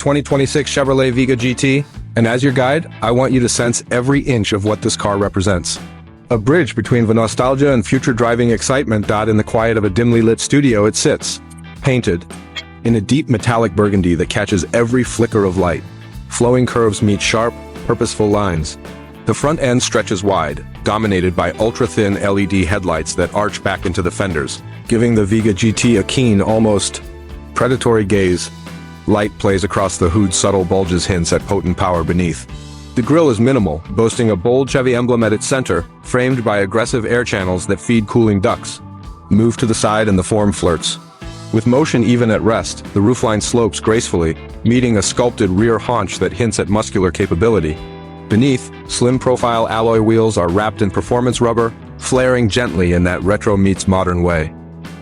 2026 Chevrolet Vega GT, and as your guide, I want you to sense every inch of what this car represents. A bridge between the nostalgia and future driving excitement. In the quiet of a dimly lit studio it sits, painted in a deep metallic burgundy that catches every flicker of light. Flowing curves meet sharp, purposeful lines. The front end stretches wide, dominated by ultra-thin LED headlights that arch back into the fenders, giving the Vega GT a keen, almost predatory gaze. Light plays across the hood's subtle bulges, hints at potent power beneath. The grille is minimal, boasting a bold Chevy emblem at its center, framed by aggressive air channels that feed cooling ducts. Move to the side and the form flirts. With motion even at rest, the roofline slopes gracefully, meeting a sculpted rear haunch that hints at muscular capability. Beneath, slim profile alloy wheels are wrapped in performance rubber, flaring gently in that retro meets modern way.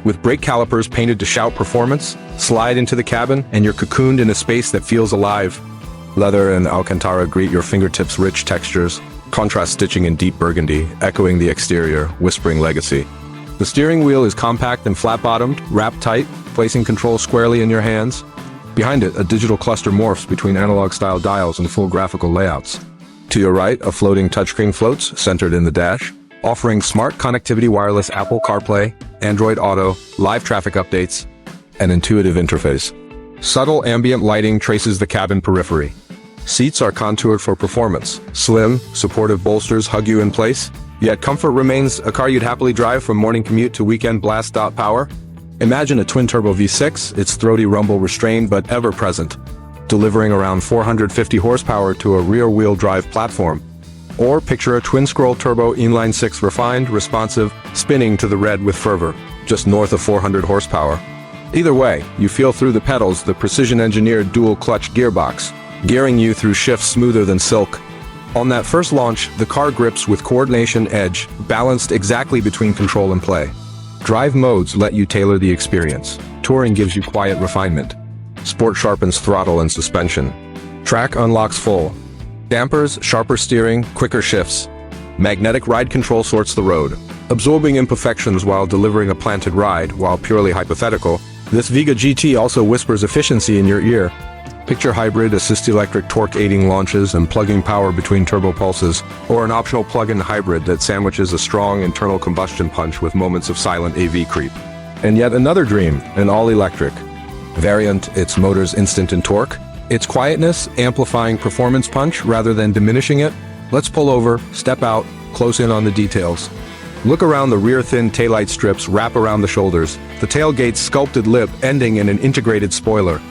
With brake calipers painted to shout performance, slide into the cabin and you're cocooned in a space that feels alive. Leather and Alcantara greet your fingertips, rich textures, contrast stitching in deep burgundy, echoing the exterior, whispering legacy. The steering wheel is compact and flat-bottomed, wrapped tight, placing control squarely in your hands. Behind it, a digital cluster morphs between analog-style dials and full graphical layouts. To your right, a floating touchscreen floats, centered in the dash, offering smart connectivity, wireless Apple CarPlay, Android Auto, live traffic updates, and intuitive interface. Subtle ambient lighting traces the cabin periphery. Seats are contoured for performance. Slim, supportive bolsters hug you in place, yet comfort remains a car you'd happily drive from morning commute to weekend blast. Power? Imagine a twin-turbo V6, its throaty rumble restrained but ever-present, delivering around 450 horsepower to a rear-wheel drive platform. Or picture a twin-scroll turbo inline-6, refined, responsive, spinning to the red with fervor, just north of 400 horsepower. Either way, you feel through the pedals the precision-engineered dual-clutch gearbox, gearing you through shifts smoother than silk. On that first launch, the car grips with coordination edge, balanced exactly between control and play. Drive modes let you tailor the experience. Touring gives you quiet refinement. Sport sharpens throttle and suspension. Track unlocks full. Dampers, sharper steering, quicker shifts. Magnetic ride control sorts the road, absorbing imperfections while delivering a planted ride. While purely hypothetical, this Vega GT also whispers efficiency in your ear. Picture hybrid assist-electric torque aiding launches and plugging power between turbo pulses, or an optional plug-in hybrid that sandwiches a strong internal combustion punch with moments of silent AV creep. And yet another dream, an all-electric variant, its motor's instant in torque, its quietness amplifying performance punch rather than diminishing it. Let's pull over, step out, close in on the details. Look around the rear, thin taillight strips wrap around the shoulders, the tailgate's sculpted lip ending in an integrated spoiler.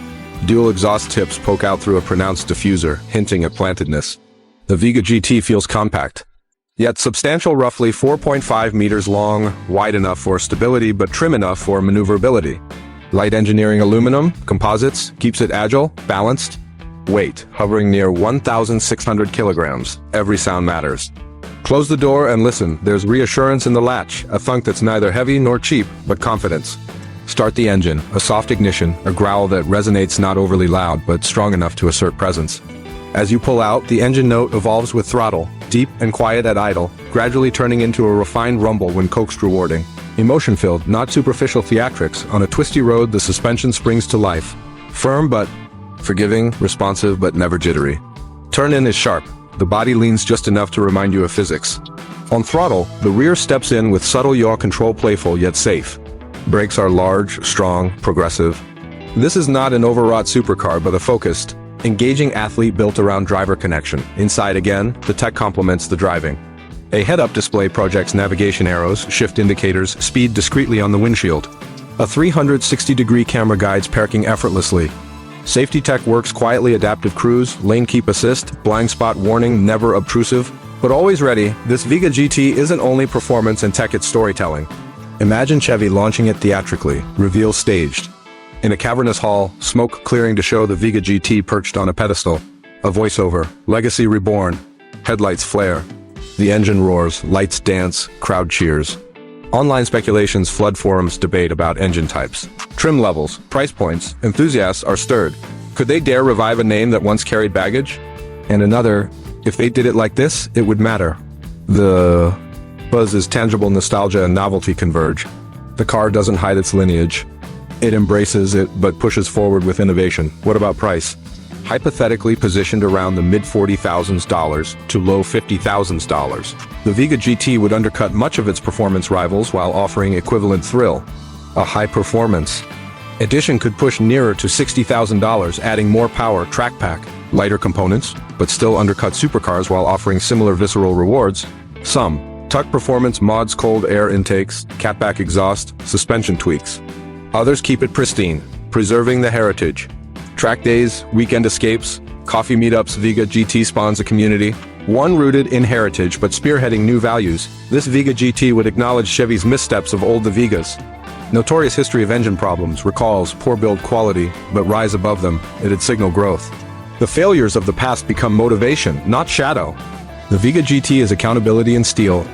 Dual exhaust tips poke out through a pronounced diffuser, hinting at plantedness. The Vega GT feels compact, yet substantial, roughly 4.5 meters long, wide enough for stability but trim enough for maneuverability. Light engineering aluminum, composites, keeps it agile, balanced. Weight, hovering near 1,600 kilograms. Every sound matters. Close the door and listen, there's reassurance in the latch, a thunk that's neither heavy nor cheap, but confidence. Start the engine, a soft ignition, a growl that resonates, not overly loud, but strong enough to assert presence. As you pull out, the engine note evolves with throttle, deep and quiet at idle, gradually turning into a refined rumble when coaxed, rewarding. Emotion-filled, not superficial theatrics. On a twisty road, the suspension springs to life. Firm but forgiving, responsive but never jittery. Turn-in is sharp. The body leans just enough to remind you of physics. On throttle, the rear steps in with subtle yaw control, playful yet safe. Brakes are large, strong, progressive. This is not an overwrought supercar, but a focused, engaging athlete built around driver connection. Inside again, the tech complements the driving. A head-up display projects navigation arrows, shift indicators, speed discreetly on the windshield. A 360-degree camera guides parking effortlessly. Safety tech works quietly, adaptive cruise, lane keep assist, blind spot warning, never obtrusive, but always ready. This Vega GT isn't only performance and tech, it's storytelling. Imagine Chevy launching it theatrically, reveal staged. In a cavernous hall, smoke clearing to show the Vega GT perched on a pedestal. A voiceover, legacy reborn, headlights flare. The engine roars, lights dance, crowd cheers. Online speculations flood forums, debate about engine types. Trim levels, price points, enthusiasts are stirred. Could they dare revive a name that once carried baggage? And another, if they did it like this, it would matter. The buzz is tangible, nostalgia and novelty converge. The car doesn't hide its lineage. It embraces it, but pushes forward with innovation. What about price? hypothetically positioned around the mid-$40,000s to low $50,000s. The Vega GT would undercut much of its performance rivals while offering equivalent thrill. A high-performance edition could push nearer to $60,000, adding more power, track pack, lighter components, but still undercut supercars while offering similar visceral rewards. Some tuck performance mods, cold air intakes, catback exhaust, suspension tweaks. Others keep it pristine, preserving the heritage. Track days, weekend escapes, coffee meetups. Vega GT spawns a community, one rooted in heritage but spearheading new values. This Vega GT would acknowledge Chevy's missteps of old Vegas. Notorious history of engine problems, recalls, poor build quality, but rise above them, it'd signal growth. The failures of the past become motivation, not shadow. The Vega GT is accountability in steel.